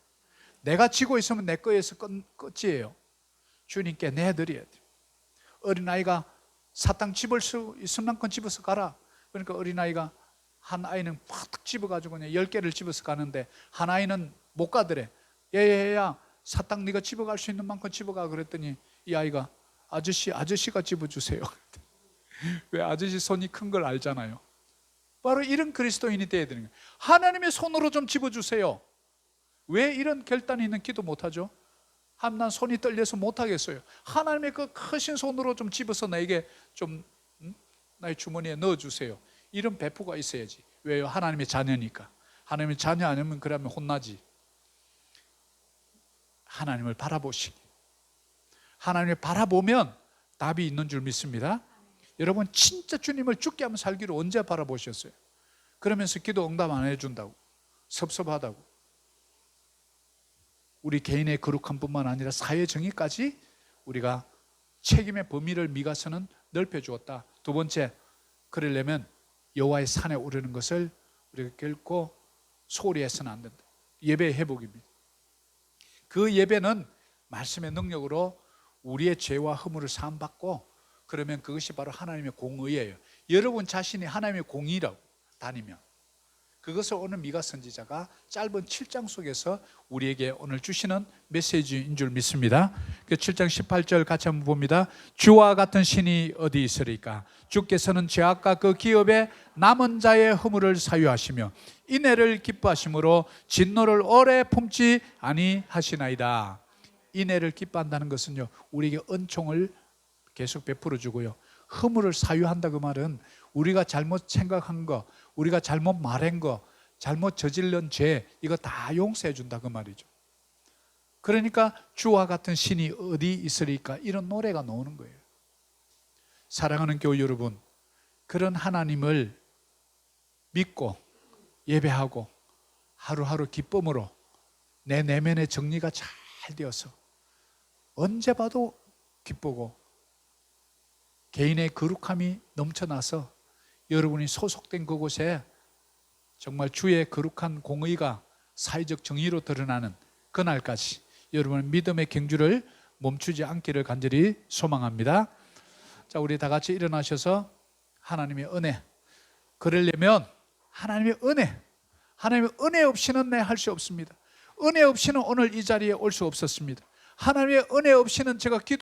내가 쥐고 있으면 내 거에서 끝이에요. 주님께 내드려야 돼요. 어린아이가 사탕 집을 수 있을 만큼 집어서 가라. 그러니까 어린아이가 한 아이는 팍 집어가지고 그냥 10개를 집어서 가는데 한 아이는 못 가더래. 야야야 사탕 네가 집어갈 수 있는 만큼 집어가. 그랬더니 이 아이가 아저씨가 집어주세요. 왜 아저씨 손이 큰 걸 알잖아요. 바로 이런 그리스도인이 되어야 되는 거예요. 하나님의 손으로 좀 집어주세요. 왜 이런 결단이 있는 기도 못하죠? 난 손이 떨려서 못하겠어요. 하나님의 그 크신 손으로 좀 집어서 나에게 좀 나의 주머니에 넣어주세요. 이런 배포가 있어야지. 왜요? 하나님의 자녀니까. 하나님의 자녀 아니면 그러면 혼나지. 하나님을 바라보시기. 하나님을 바라보면 답이 있는 줄 믿습니다. 여러분 진짜 주님을 죽게 하면 살기로 언제 바라보셨어요? 그러면서 기도 응답 안 해준다고 섭섭하다고. 우리 개인의 거룩함 뿐만 아니라 사회 정의까지 우리가 책임의 범위를 미가서는 넓혀주었다. 두 번째, 그러려면 여호와의 산에 오르는 것을 우리가 결코 소홀히 해서는 안 된다. 예배의 회복입니다. 그 예배는 말씀의 능력으로 우리의 죄와 허물을 사함받고 그러면 그것이 바로 하나님의 공의예요. 여러분 자신이 하나님의 공의라고 다니면 그것을 오늘 미가 선지자가 짧은 7장 속에서 우리에게 오늘 주시는 메시지인 줄 믿습니다. 그 7장 18절 같이 한번 봅니다. 주와 같은 신이 어디 있으리까? 주께서는 죄악과 그 기업에 남은 자의 허물을 사유하시며 인애를 기뻐하심으로 진노를 오래 품지 아니하시나이다. 인애를 기뻐한다는 것은요 우리에게 은총을 계속 베풀어 주고요. 허물을 사유한다 그 말은 우리가 잘못 생각한 거, 우리가 잘못 말한 거, 잘못 저질른 죄 이거 다 용서해 준다 그 말이죠. 그러니까 주와 같은 신이 어디 있으리까 이런 노래가 나오는 거예요. 사랑하는 교회 여러분, 그런 하나님을 믿고 예배하고 하루하루 기쁨으로 내 내면의 정리가 잘 되어서 언제 봐도 기쁘고 개인의 거룩함이 넘쳐나서 여러분이 소속된 그곳에 정말 주의 거룩한 공의가 사회적 정의로 드러나는 그날까지 여러분의 믿음의 경주를 멈추지 않기를 간절히 소망합니다. 자, 우리 다 같이 일어나셔서 하나님의 은혜, 그러려면 하나님의 은혜 없이는 내 할 수 없습니다. 은혜 없이는 오늘 이 자리에 올 수 없었습니다. 하나님의 은혜 없이는 제가 기도